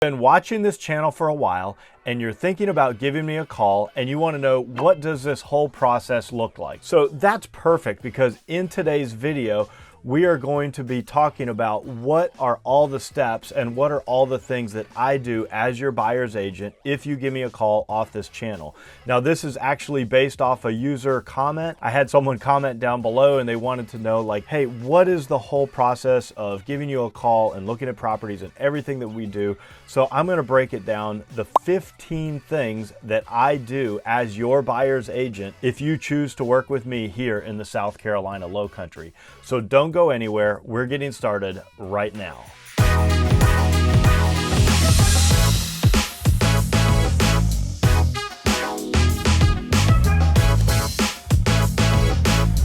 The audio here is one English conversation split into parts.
Been watching this channel for a while and you're thinking about giving me a call and you want to know what does this whole process look like. So that's perfect, because in today's video we are going to be talking about what are all the steps and what are all the things that I do as your buyer's agent if you give me a call off this channel. Now, this is actually based off a user comment. I had someone comment down below and they wanted to know, like, hey, what is the whole process of giving you a call and looking at properties and everything that we do? So I'm going to break it down, the 15 things that I do as your buyer's agent if you choose to work with me here in the South Carolina Lowcountry. So don't go anywhere. We're getting started right now.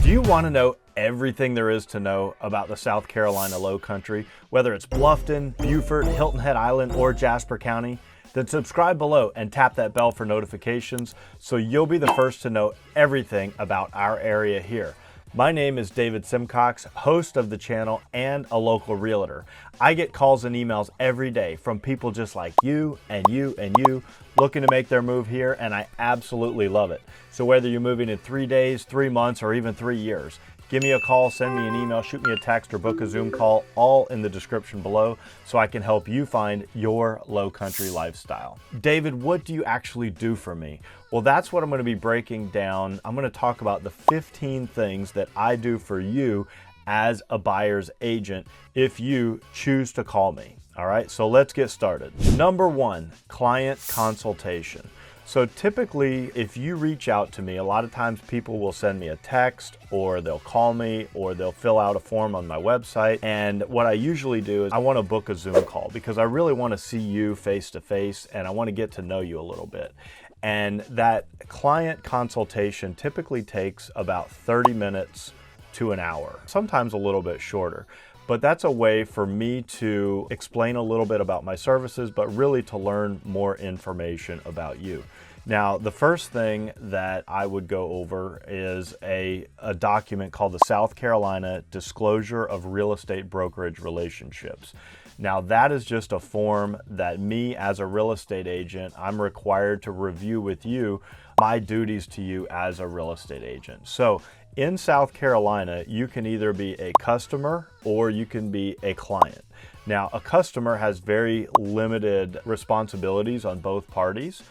Do you want to know everything there is to know about the South Carolina Lowcountry, whether it's Bluffton, Beaufort, Hilton Head Island, or Jasper County? Then subscribe below and tap that bell for notifications so you'll be the first to know everything about our area here. My name is David Simcox, host of the channel and a local realtor. I get calls and emails every day from people just like you and you and you looking to make their move here, and I absolutely love it. So whether you're moving in 3 days, 3 months, or even 3 years, give me a call, send me an email, shoot me a text, or book a Zoom call, all in the description below, so I can help you find your Lowcountry lifestyle. David, what do you actually do for me? Well, that's what I'm going to be breaking down. I'm going to talk about the 15 things that I do for you as a buyer's agent if you choose to call me. All right, so let's get started. Number 1, client consultation. So typically, if you reach out to me, a lot of times people will send me a text, or they'll call me, or they'll fill out a form on my website. And what I usually do is I want to book a Zoom call because I really want to see you face to face and I want to get to know you a little bit. And that client consultation typically takes about 30 minutes to an hour, sometimes a little bit shorter. But that's a way for me to explain a little bit about my services, but really to learn more information about you. Now, the first thing that I would go over is a document called the South Carolina Disclosure of Real Estate Brokerage Relationships. Now, that is just a form that me as a real estate agent, I'm required to review with you my duties to you as a real estate agent. So in South Carolina, you can either be a customer or you can be a client. Now, a customer has very limited responsibilities on both parties,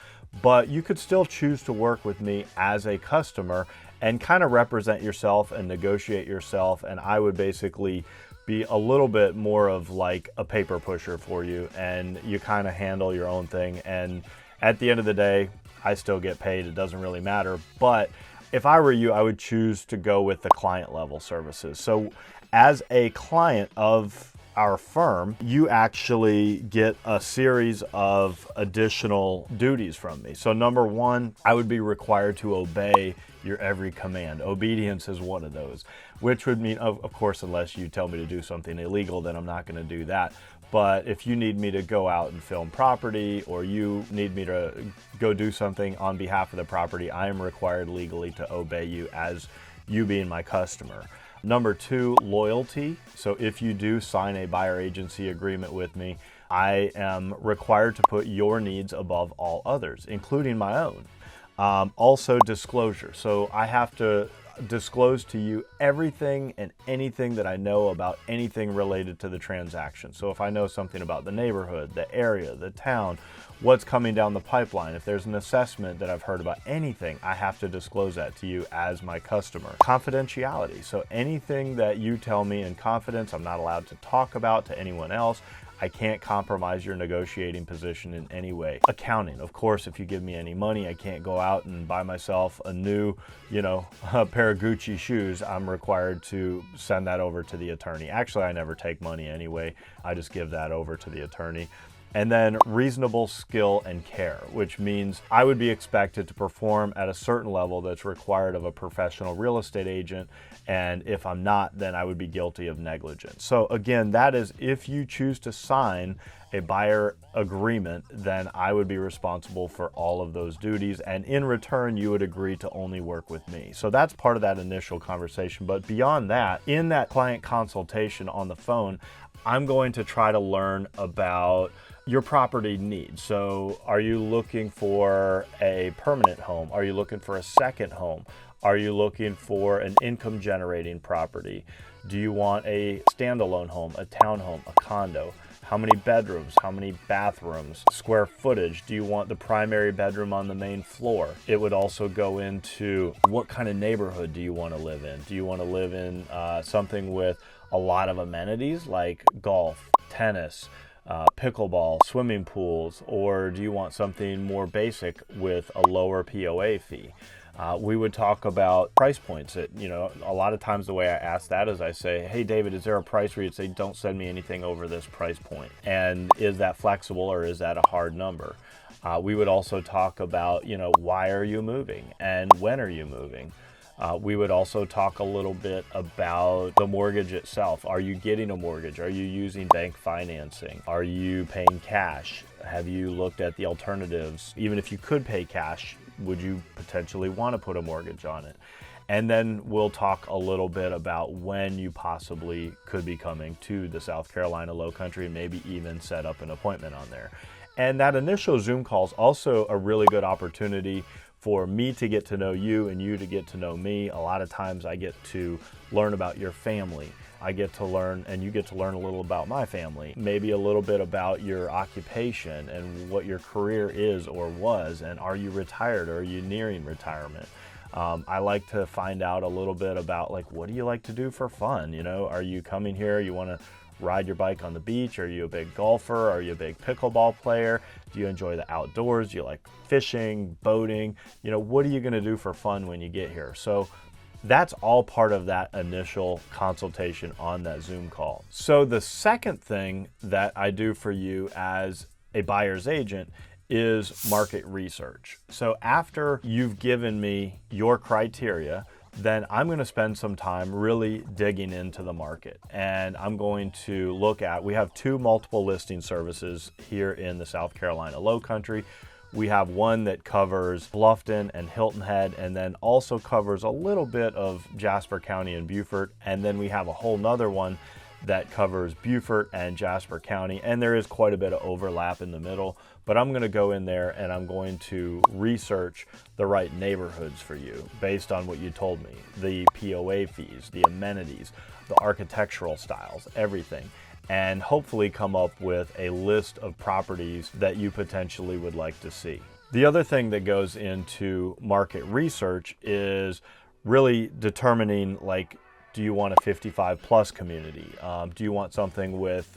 but you could still choose to work with me as a customer and kind of represent yourself and negotiate yourself. And I would basically be a little bit more of like a paper pusher for you, and you kind of handle your own thing. And at the end of the day, I still get paid. It doesn't really matter. But if I were you, I would choose to go with the client level services. So as a client of our firm, you actually get a series of additional duties from me. So number 1, I would be required to obey your every command. Obedience is one of those, which would mean, of course, unless you tell me to do something illegal, then I'm not going to do that. But if you need me to go out and film property, or you need me to go do something on behalf of the property, I am required legally to obey you as you being my customer. Number 2, loyalty. So if you do sign a buyer agency agreement with me, I am required to put your needs above all others, including my own. Also, disclosure. So I have to disclose to you everything and anything that I know about anything related to the transaction. So if I know something about the neighborhood, the area, the town, what's coming down the pipeline, if there's an assessment that I've heard about anything, I have to disclose that to you as my customer. Confidentiality. So anything that you tell me in confidence, I'm not allowed to talk about to anyone else. I can't compromise your negotiating position in any way. Accounting, of course, if you give me any money, I can't go out and buy myself a new, a pair of Gucci shoes. I'm required to send that over to the attorney. Actually, I never take money anyway. I just give that over to the attorney. And then reasonable skill and care, which means I would be expected to perform at a certain level that's required of a professional real estate agent. And if I'm not, then I would be guilty of negligence. So again, that is if you choose to sign a buyer agreement, then I would be responsible for all of those duties. And in return, you would agree to only work with me. So that's part of that initial conversation. But beyond that, in that client consultation on the phone, I'm going to try to learn about your property needs. So are you looking for a permanent home? Are you looking for a second home? Are you looking for an income generating property? Do you want a standalone home, a townhome, a condo? How many bedrooms? How many bathrooms? Square footage? Do you want the primary bedroom on the main floor? It would also go into what kind of neighborhood do you want to live in? Do you want to live in something with a lot of amenities like golf, tennis, pickleball, swimming pools, or do you want something more basic with a lower POA fee? We would talk about price points. A lot of times the way I ask that is I say, hey, David, is there a price where you'd say, don't send me anything over this price point? And is that flexible or is that a hard number? We would also talk about, why are you moving and when are you moving? We would also talk a little bit about the mortgage itself. Are you getting a mortgage? Are you using bank financing? Are you paying cash? Have you looked at the alternatives? Even if you could pay cash, would you potentially want to put a mortgage on it? And then we'll talk a little bit about when you possibly could be coming to the South Carolina Lowcountry and maybe even set up an appointment on there. And that initial Zoom call is also a really good opportunity for me to get to know you and you to get to know me. A lot of times I get to learn about your family. I get to learn, and you get to learn a little about my family, maybe a little bit about your occupation and what your career is or was, and are you retired or are you nearing retirement? I like to find out a little bit about, like, what do you like to do for fun? Are you coming here, you want to ride your bike on the beach? Are you a big golfer? Are you a big pickleball player? Do you enjoy the outdoors? Do you like fishing, boating? What are you going to do for fun when you get here? So that's all part of that initial consultation on that Zoom call. So the second thing that I do for you as a buyer's agent is market research. So after you've given me your criteria, then I'm going to spend some time really digging into the market. And I'm going to look at, we have 2 multiple listing services here in the South Carolina Lowcountry. We have one that covers Bluffton and Hilton Head, and then also covers a little bit of Jasper County and Beaufort. And then we have a whole nother one that covers Beaufort and Jasper County, and there is quite a bit of overlap in the middle. But I'm going to go in there and I'm going to research the right neighborhoods for you based on what you told me, the POA fees, the amenities, the architectural styles, everything, and hopefully come up with a list of properties that you potentially would like to see. The other thing that goes into market research is really determining, like, do you want a 55 plus community? Do you want something with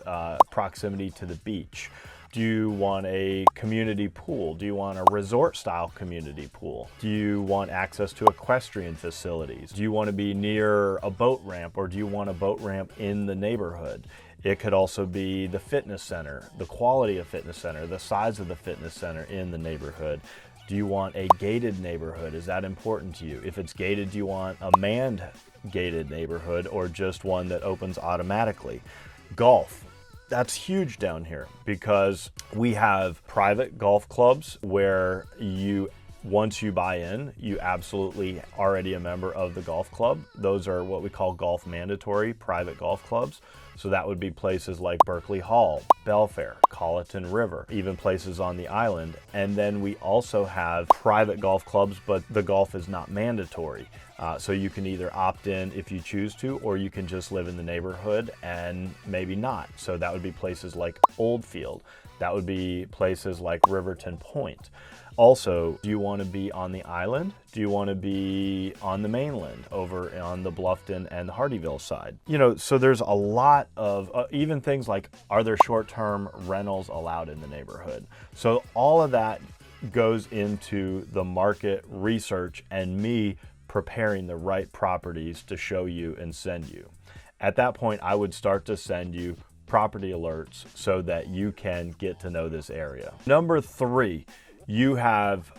proximity to the beach? Do you want a community pool? Do you want a resort style community pool? Do you want access to equestrian facilities? Do you want to be near a boat ramp, or do you want a boat ramp in the neighborhood? It could also be the fitness center, the quality of fitness center, the size of the fitness center in the neighborhood. Do you want a gated neighborhood? Is that important to you? If it's gated, do you want a manned gated neighborhood or just one that opens automatically? Golf. That's huge down here because we have private golf clubs where once you buy in, you absolutely already a member of the golf club. Those are what we call golf mandatory private golf clubs. So that would be places like Berkeley Hall, Belfair, Colleton River, even places on the island. And then we also have private golf clubs, but the golf is not mandatory. So you can either opt in if you choose to, or you can just live in the neighborhood and maybe not. So that would be places like Oldfield. That would be places like Riverton Point. Also, do you want to be on the island? Do you want to be on the mainland over on the Bluffton and the Hardyville side? So there's a lot of even things like, are there short-term rentals allowed in the neighborhood? So all of that goes into the market research and me preparing the right properties to show you and send you. At that point, I would start to send you property alerts so that you can get to know this area. Number 3, you have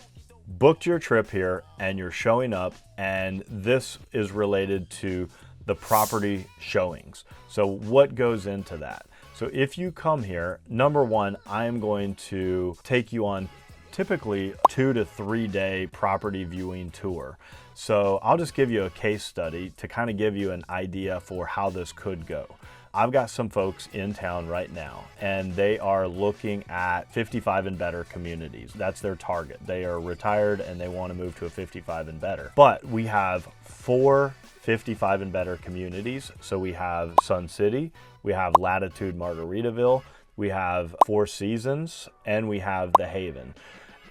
booked your trip here and you're showing up, and this is related to the property showings. So what goes into that? So if you come here, number 1, I am going to take you on typically 2 to 3 day property viewing tour. So I'll just give you a case study to kind of give you an idea for how this could go. I've got some folks in town right now, and they are looking at 55 and better communities. That's their target. They are retired and they want to move to a 55 and better. But we have 4 55 and better communities. So we have Sun City, we have Latitude Margaritaville, we have Four Seasons, and we have The Haven.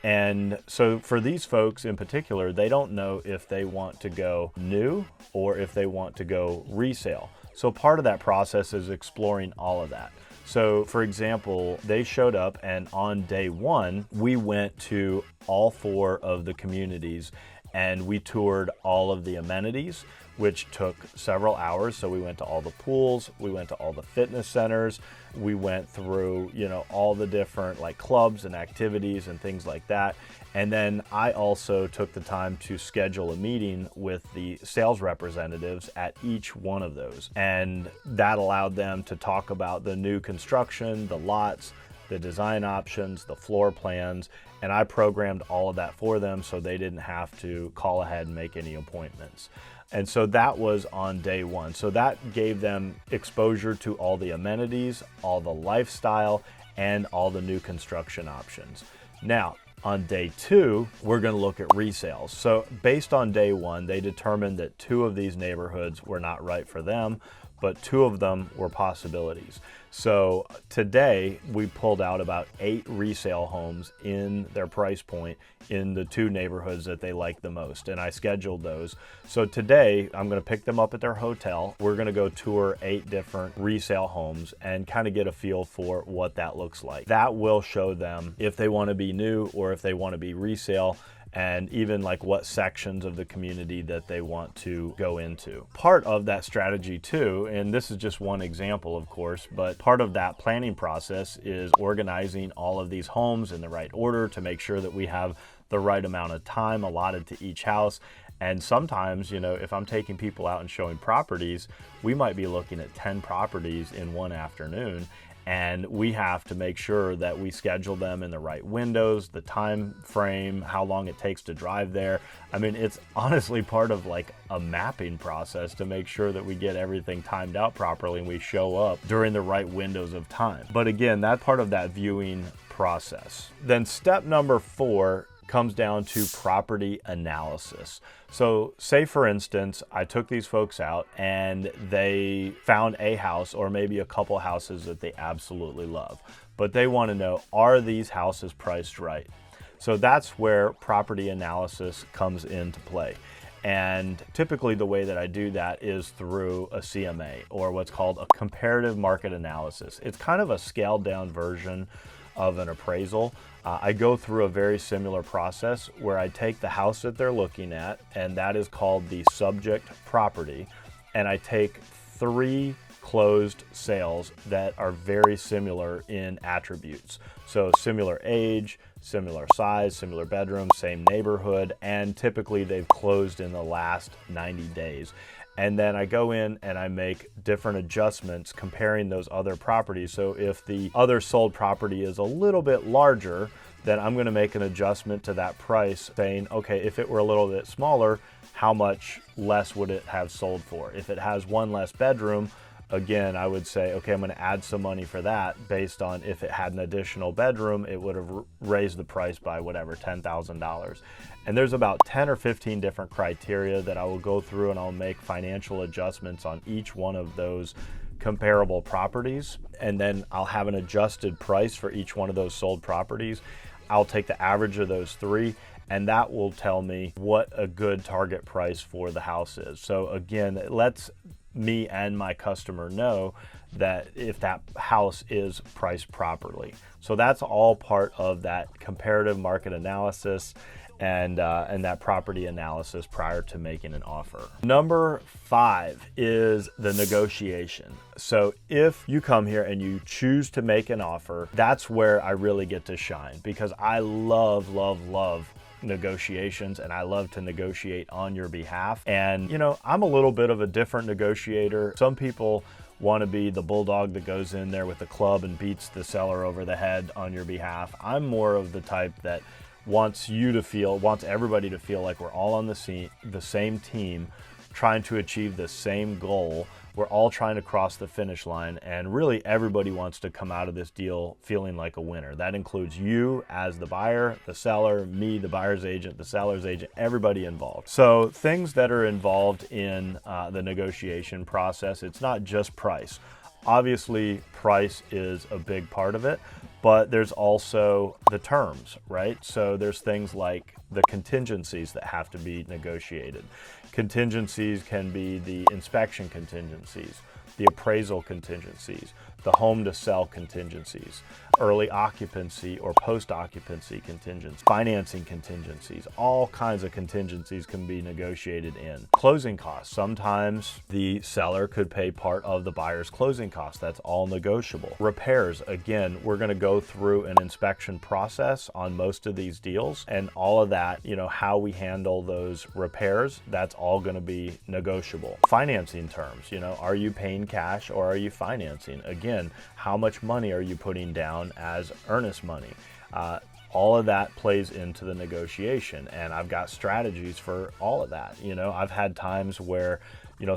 And so for these folks in particular, they don't know if they want to go new or if they want to go resale. So part of that process is exploring all of that. So for example, they showed up, and on day 1, we went to all 4 of the communities and we toured all of the amenities, which took several hours. So we went to all the pools, we went to all the fitness centers, we went through, all the different like clubs and activities and things like that. And then I also took the time to schedule a meeting with the sales representatives at each one of those. And that allowed them to talk about the new construction, the lots, the design options, the floor plans, and I programmed all of that for them so they didn't have to call ahead and make any appointments. And so that was on day 1. So that gave them exposure to all the amenities, all the lifestyle, and all the new construction options. Now, on day 2, we're going to look at resales. So based on day 1, they determined that 2 of these neighborhoods were not right for them, but 2 of them were possibilities. So today we pulled out about 8 resale homes in their price point in the 2 neighborhoods that they like the most, and I scheduled those. So today I'm going to pick them up at their hotel. We're going to go tour 8 different resale homes and kind of get a feel for what that looks like. That will show them if they want to be new or if they want to be resale, and even like what sections of the community that they want to go into. Part of that strategy too, and this is just one example of course, but part of that planning process is organizing all of these homes in the right order to make sure that we have the right amount of time allotted to each house. And sometimes, if I'm taking people out and showing properties, we might be looking at 10 properties in one afternoon. And we have to make sure that we schedule them in the right windows, the time frame, how long it takes to drive there. I mean, it's honestly part of like a mapping process to make sure that we get everything timed out properly and we show up during the right windows of time. But again, that's part of that viewing process. Then step number 4 comes down to property analysis. So say for instance, I took these folks out and they found a house or maybe a couple houses that they absolutely love, but they want to know, are these houses priced right? So that's where property analysis comes into play. And typically the way that I do that is through a CMA, or what's called a comparative market analysis. It's kind of a scaled down version of an appraisal. I go through a very similar process where I take the house that they're looking at, and that is called the subject property, and I take 3 closed sales that are very similar in attributes. So similar age, similar size, similar bedroom, same neighborhood, and typically they've closed in the last 90 days. And then I go in and I make different adjustments comparing those other properties. So if the other sold property is a little bit larger, then I'm going to make an adjustment to that price saying, okay, if it were a little bit smaller, how much less would it have sold for? If it has 1 less bedroom, again, I would say, okay, I'm going to add some money for that based on if it had an additional bedroom, it would have raised the price by whatever, $10,000. And there's about 10 or 15 different criteria that I will go through, and I'll make financial adjustments on each one of those comparable properties. And then I'll have an adjusted price for each one of those sold properties. I'll take the average of those 3, and that will tell me what a good target price for the house is. So again, it lets me and my customer know that if that house is priced properly. So that's all part of that comparative market analysis and that property analysis prior to making an offer. Number 5 is the negotiation. So if you come here and you choose to make an offer, that's where I really get to shine, because I love negotiations, and I love to negotiate on your behalf. And I'm a little bit of a different negotiator. Some people want to be the bulldog that goes in there with the club and beats the seller over the head on your behalf. I'm more of the type that wants everybody to feel like we're all on the same team, trying to achieve the same goal We're all trying to cross the finish line, and really everybody wants to come out of this deal feeling like a winner. That includes you as the buyer, the seller, me, the buyer's agent, the seller's agent, everybody involved. So things that are involved in the negotiation process, it's not just price. Obviously, price is a big part of it, but there's also the terms, right? So there's things like the contingencies that have to be negotiated. Contingencies can be the inspection contingencies, the appraisal contingencies, the home to sell contingencies, early occupancy or post-occupancy contingencies, financing contingencies, all kinds of contingencies can be negotiated in. Closing costs. Sometimes the seller could pay part of the buyer's closing costs. That's all negotiable. Repairs. Again, we're going to go through an inspection process on most of these deals, and all of that, how we handle those repairs, that's all going to be negotiable. Financing terms. Are you paying cash or are you financing? Again, how much money are you putting down as earnest money? All of that plays into the negotiation, and I've got strategies for all of that. I've had times where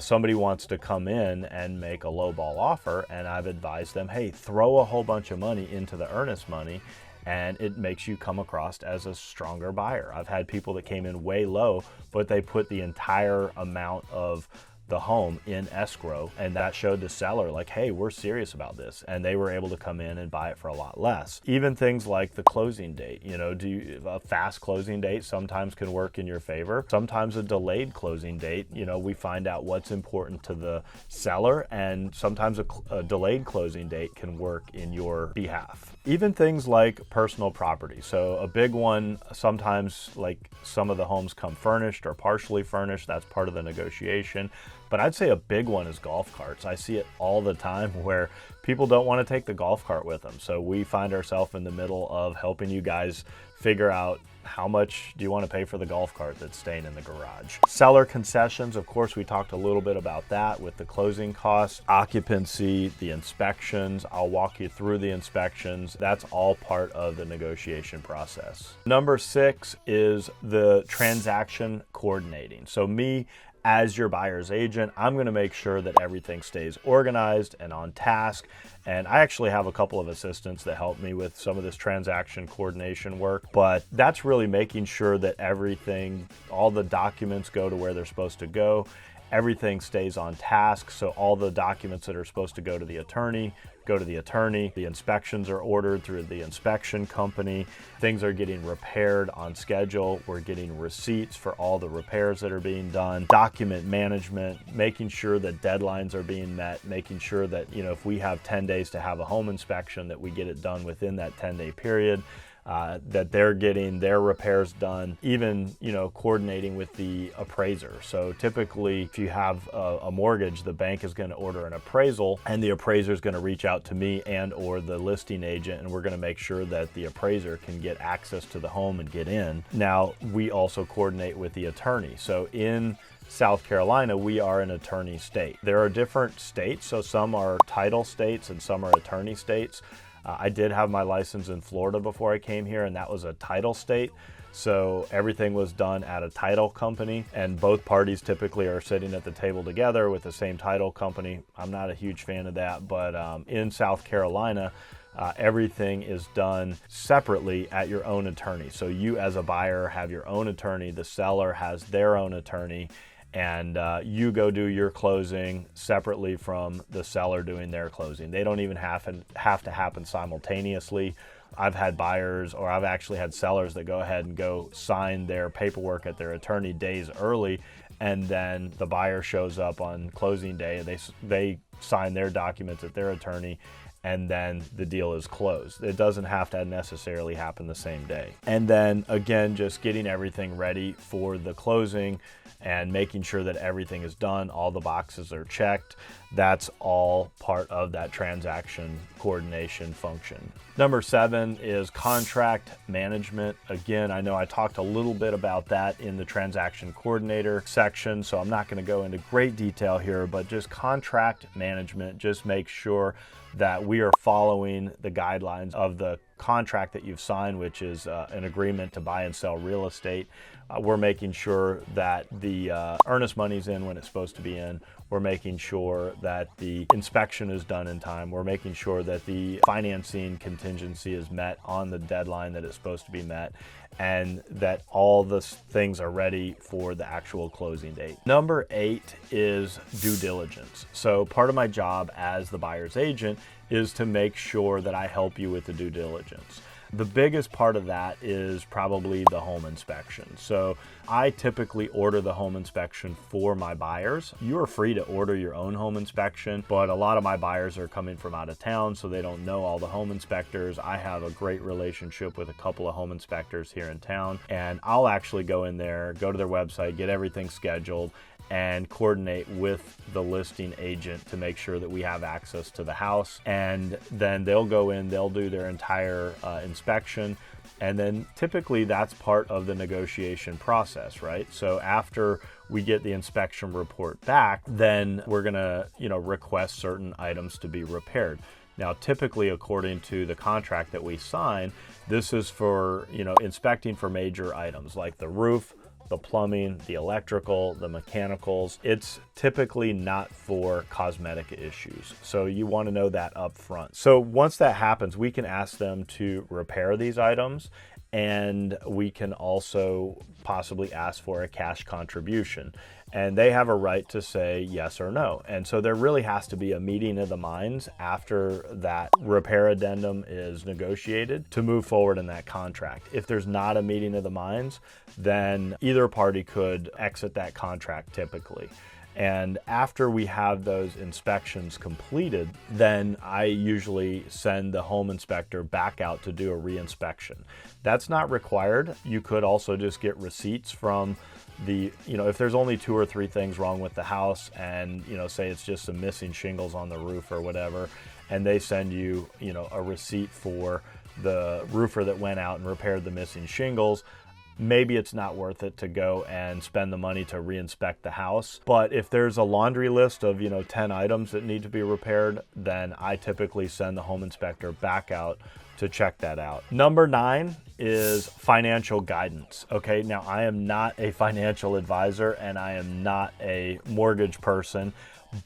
somebody wants to come in and make a lowball offer, and I've advised them, hey, throw a whole bunch of money into the earnest money, and it makes you come across as a stronger buyer. I've had people that came in way low, but they put the entire amount of the home in escrow, and that showed the seller like, hey, we're serious about this, and they were able to come in and buy it for a lot less. Even things like the closing date, a fast closing date sometimes can work in your favor. Sometimes a delayed closing date, we find out what's important to the seller, and sometimes a delayed closing date can work in your behalf. Even things like personal property. So a big one, sometimes like some of the homes come furnished or partially furnished. That's part of the negotiation. But I'd say a big one is golf carts. I see it all the time where people don't want to take the golf cart with them. So we find ourselves in the middle of helping you guys figure out how much do you want to pay for the golf cart that's staying in the garage. Seller concessions, of course, we talked a little bit about that with the closing costs, occupancy, the inspections. I'll walk you through the inspections. That's all part of the negotiation process. Number 6 is the transaction coordinating. So me, as your buyer's agent, I'm going to make sure that everything stays organized and on task. And I actually have a couple of assistants that help me with some of this transaction coordination work, but that's really making sure that everything, all the documents go to where they're supposed to go. Everything stays on task. So all the documents that are supposed to go to the attorney, go to the attorney. The inspections are ordered through the inspection company. Things are getting repaired on schedule. We're getting receipts for all the repairs that are being done. Document management, making sure that deadlines are being met, making sure that, if we have 10 days to have a home inspection, that we get it done within that 10-day period. That they're getting their repairs done, even, coordinating with the appraiser. So typically, if you have a mortgage, the bank is going to order an appraisal, and the appraiser is going to reach out to me and or the listing agent, and we're going to make sure that the appraiser can get access to the home and get in. Now, we also coordinate with the attorney. So in South Carolina, we are an attorney state. There are different states, so some are title states and some are attorney states. I did have my license in Florida before I came here, and that was a title state. So everything was done at a title company, and both parties typically are sitting at the table together with the same title company. I'm not a huge fan of that, but in South Carolina, everything is done separately at your own attorney. So you as a buyer have your own attorney, the seller has their own attorney, and you go do your closing separately from the seller doing their closing. They don't even have to happen simultaneously. I've had buyers, or I've actually had sellers that go ahead and go sign their paperwork at their attorney days early, and then the buyer shows up on closing day. They sign their documents at their attorney, and then the deal is closed. It doesn't have to necessarily happen the same day. And then again, just getting everything ready for the closing and making sure that everything is done, all the boxes are checked. That's all part of that transaction coordination function. Number 7 is contract management. Again, I know I talked a little bit about that in the transaction coordinator section, so I'm not going to go into great detail here, but just contract management, just make sure that we are following the guidelines of the contract that you've signed, which is an agreement to buy and sell real estate. We're making sure that the earnest money's in when it's supposed to be in. We're making sure that the inspection is done in time. We're making sure that the financing contingency is met on the deadline that it's supposed to be met, and that all the things are ready for the actual closing date. Number 8 is due diligence. So part of my job as the buyer's agent is to make sure that I help you with the due diligence. The biggest part of that is probably the home inspection. So I typically order the home inspection for my buyers. You are free to order your own home inspection, but a lot of my buyers are coming from out of town, so they don't know all the home inspectors. I have a great relationship with a couple of home inspectors here in town, and I'll actually go in there, go to their website, get everything scheduled, and coordinate with the listing agent to make sure that we have access to the house. And then they'll go in, they'll do their entire inspection. And then typically that's part of the negotiation process, right? So after we get the inspection report back, then we're gonna, request certain items to be repaired. Now, typically, according to the contract that we sign, this is for, inspecting for major items like the roof, the plumbing, the electrical, the mechanicals. It's typically not for cosmetic issues. So you want to know that up front. So once that happens, we can ask them to repair these items, and we can also possibly ask for a cash contribution. And they have a right to say yes or no. And so there really has to be a meeting of the minds after that repair addendum is negotiated to move forward in that contract. If there's not a meeting of the minds, then either party could exit that contract typically. And after we have those inspections completed, then I usually send the home inspector back out to do a re-inspection. That's not required. You could also just get receipts from if there's only 2 or 3 things wrong with the house, and say it's just some missing shingles on the roof or whatever, and they send you a receipt for the roofer that went out and repaired the missing shingles, maybe it's not worth it to go and spend the money to re-inspect the house. But if there's a laundry list of 10 items that need to be repaired, then I typically send the home inspector back out to check that out. Number 9 is financial guidance. Okay, now I am not a financial advisor and I am not a mortgage person,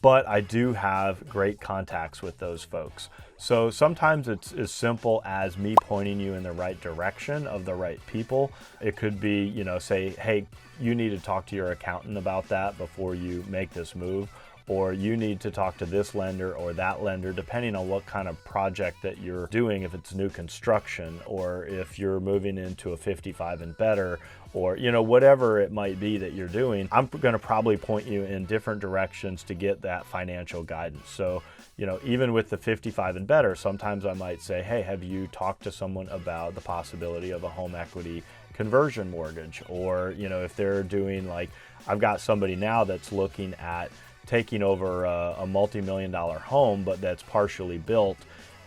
but I do have great contacts with those folks. So sometimes it's as simple as me pointing you in the right direction of the right people. It could be, say, hey, you need to talk to your accountant about that before you make this move, or you need to talk to this lender or that lender, depending on what kind of project that you're doing, if it's new construction or if you're moving into a 55 and better, or whatever it might be that you're doing. I'm going to probably point you in different directions to get that financial guidance. So even with the 55 and better, sometimes I might say, hey, have you talked to someone about the possibility of a home equity conversion mortgage? Or if they're doing, like, I've got somebody now that's looking at taking over a multi-million-dollar home, but that's partially built,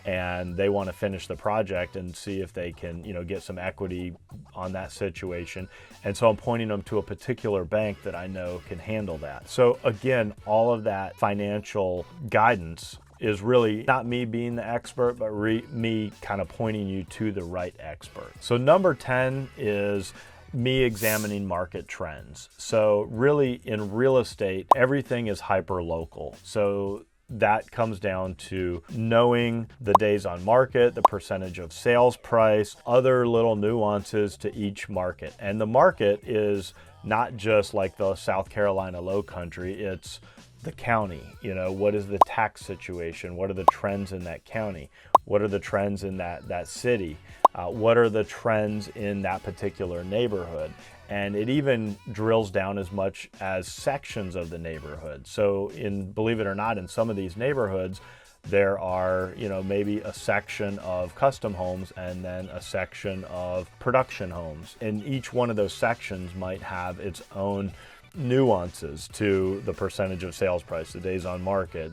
and they want to finish the project and see if they can, get some equity on that situation. And so I'm pointing them to a particular bank that I know can handle that. So again, all of that financial guidance is really not me being the expert, but me kind of pointing you to the right expert. So number 10 is me examining market trends. So really in real estate, everything is hyper local. So that comes down to knowing the days on market, the percentage of sales price, other little nuances to each market. And the market is not just like the South Carolina Lowcountry, it's the county. What is the tax situation? What are the trends in that county? What are the trends in that city? What are the trends in that particular neighborhood? And it even drills down as much as sections of the neighborhood. So believe it or not, in some of these neighborhoods, there are, maybe a section of custom homes and then a section of production homes. And each one of those sections might have its own nuances to the percentage of sales price, the days on market,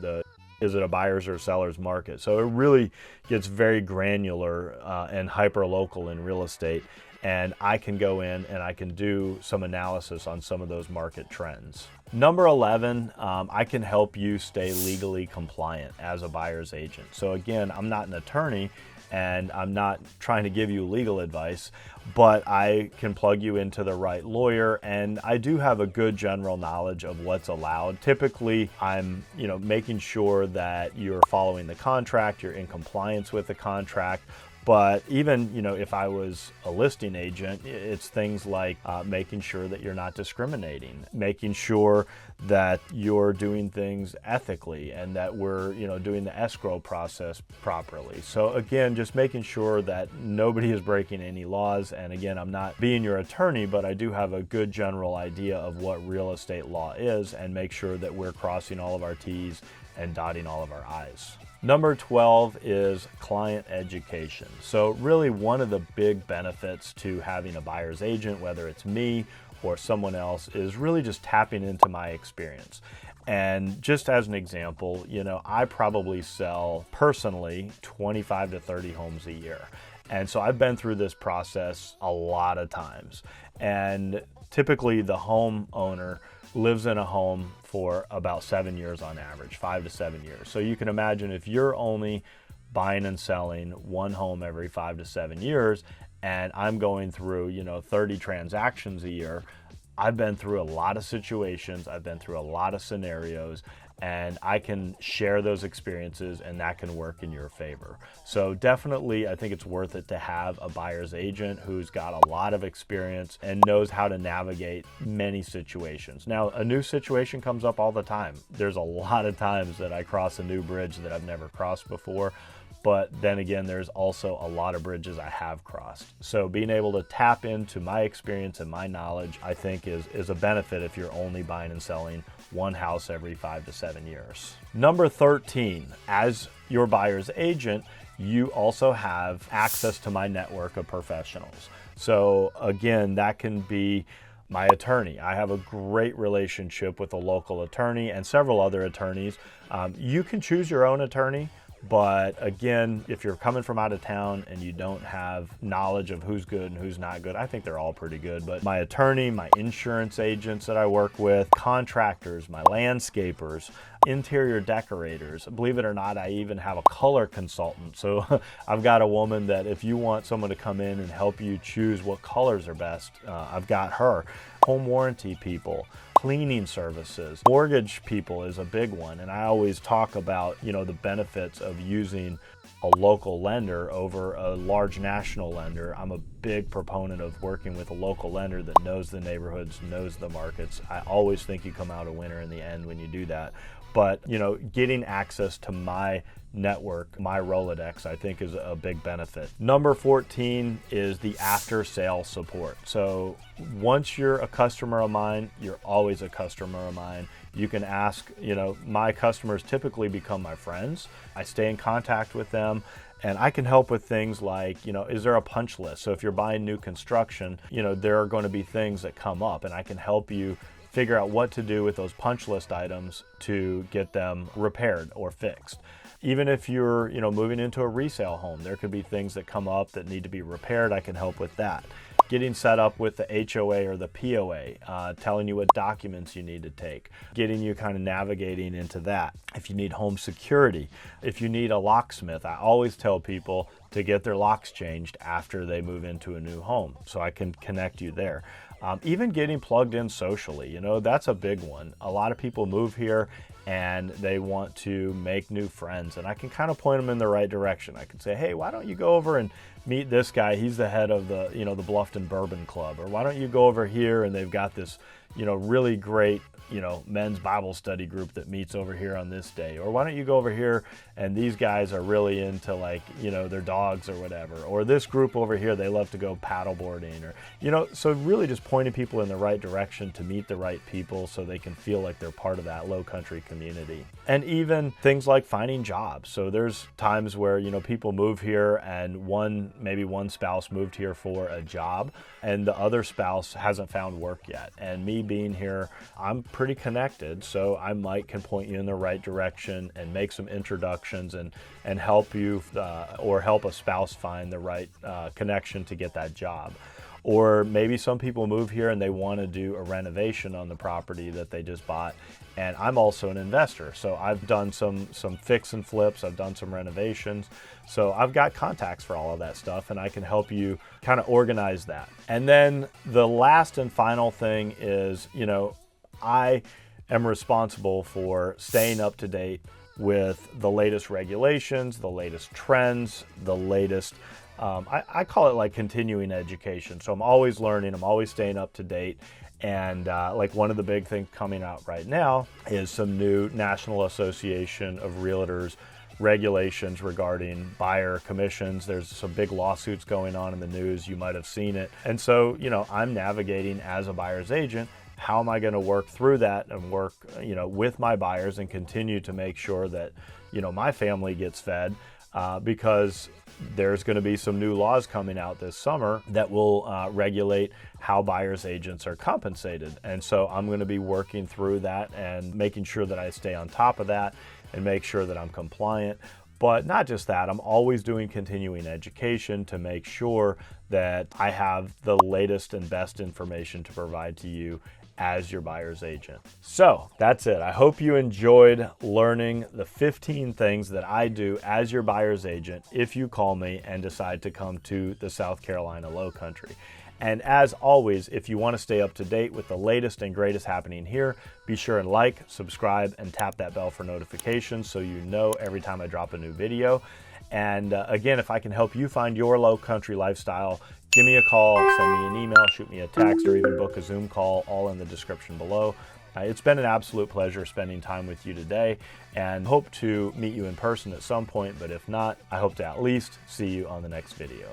is it a buyer's or seller's market? So it really gets very granular and hyper local in real estate. And I can go in and I can do some analysis on some of those market trends. Number 11, I can help you stay legally compliant as a buyer's agent. So again, I'm not an attorney, and I'm not trying to give you legal advice, but I can plug you into the right lawyer, and I do have a good general knowledge of what's allowed. Typically, I'm making sure that you're following the contract, you're in compliance with the contract. But even, if I was a listing agent, it's things like making sure that you're not discriminating, making sure that you're doing things ethically, and that we're, doing the escrow process properly. So again, just making sure that nobody is breaking any laws. And again, I'm not being your attorney, but I do have a good general idea of what real estate law is, and make sure that we're crossing all of our T's and dotting all of our I's. Number 12 is client education. So really one of the big benefits to having a buyer's agent, whether it's me or someone else, is really just tapping into my experience. And just as an example, I probably sell personally 25 to 30 homes a year. And so I've been through this process a lot of times. And typically the homeowner lives in a home for about 7 years on average, 5 to 7 years. So you can imagine if you're only buying and selling one home every 5 to 7 years, and I'm going through, 30 transactions a year, I've been through a lot of situations, I've been through a lot of scenarios, and I can share those experiences, and that can work in your favor. So definitely, I think it's worth it to have a buyer's agent who's got a lot of experience and knows how to navigate many situations. Now, a new situation comes up all the time. There's a lot of times that I cross a new bridge that I've never crossed before. But then again, there's also a lot of bridges I have crossed. So being able to tap into my experience and my knowledge, I think is a benefit if you're only buying and selling one house every 5 to 7 years. Number 13, as your buyer's agent, you also have access to my network of professionals. So again, that can be my attorney. I have a great relationship with a local attorney and several other attorneys. You can choose your own attorney. But again, if you're coming from out of town and you don't have knowledge of who's good and who's not good, I think they're all pretty good. But my attorney, my insurance agents that I work with, contractors, my landscapers, interior decorators, believe it or not, I even have a color consultant. So I've got a woman that if you want someone to come in and help you choose what colors are best, I've got her. Home warranty people, cleaning services, mortgage people is a big one. And I always talk about, the benefits of using a local lender over a large national lender. I'm a big proponent of working with a local lender that knows the neighborhoods, knows the markets. I always think you come out a winner in the end when you do that. But, getting access to my network, my Rolodex, I think is a big benefit. Number 14 is the after sale support. So once you're a customer of mine, you're always a customer of mine. You can ask, my customers typically become my friends. I stay in contact with them. And I can help with things like, is there a punch list? So if you're buying new construction, there are going to be things that come up, and I can help you figure out what to do with those punch list items to get them repaired or fixed. Even if you're, moving into a resale home, there could be things that come up that need to be repaired. I can help with that. Getting set up with the HOA or the POA, telling you what documents you need to take, getting you kind of navigating into that. If you need home security, if you need a locksmith, I always tell people to get their locks changed after they move into a new home, so I can connect you there. Even getting plugged in socially, that's a big one. A lot of people move here and they want to make new friends, and I can kind of point them in the right direction. I can say, hey, why don't you go over and meet this guy? He's the head of the, the Bluffton Bourbon Club. Or why don't you go over here and they've got this, really great, men's Bible study group that meets over here on this day. Or why don't you go over here and these guys are really into their dogs or whatever. Or this group over here, they love to go paddle boarding, or, so really just pointing people in the right direction to meet the right people so they can feel like they're part of that low country community. And even things like finding jobs. So there's times where, people move here and maybe one spouse moved here for a job and the other spouse hasn't found work yet. And me being here, I'm pretty connected, so I can point you in the right direction and make some introductions and help you or help a spouse find the right connection to get that job. Or maybe some people move here and they want to do a renovation on the property that they just bought. And I'm also an investor, so I've done some fix and flips, I've done some renovations, so I've got contacts for all of that stuff, and I can help you kind of organize that. And then the last and final thing is, you know, I am responsible for staying up to date with the latest regulations, the latest trends, the latest, I call it like continuing education. So I'm always learning, I'm always staying up to date. And like one of the big things coming out right now is some new National Association of Realtors regulations regarding buyer commissions. There's some big lawsuits going on in the news. You might have seen it. And so, you know, I'm navigating as a buyer's agent. How am I going to work through that and work, you know, with my buyers and continue to make sure that, you know, my family gets fed, because there's going to be some new laws coming out this summer that will regulate how buyers agents are compensated. And so I'm going to be working through that and making sure that I stay on top of that and make sure that I'm compliant. But not just that, I'm always doing continuing education to make sure that I have the latest and best information to provide to you as your buyer's agent. So that's it. I hope you enjoyed learning the 15 things that I do as your buyer's agent if you call me and decide to come to the South Carolina Lowcountry. And as always, if you want to stay up to date with the latest and greatest happening here, be sure and like, subscribe, and tap that bell for notifications so you know every time I drop a new video. And again, if I can help you find your low country lifestyle, give me a call, send me an email, shoot me a text, or even book a Zoom call, all in the description below. It's been an absolute pleasure spending time with you today, and hope to meet you in person at some point, but if not, I hope to at least see you on the next video.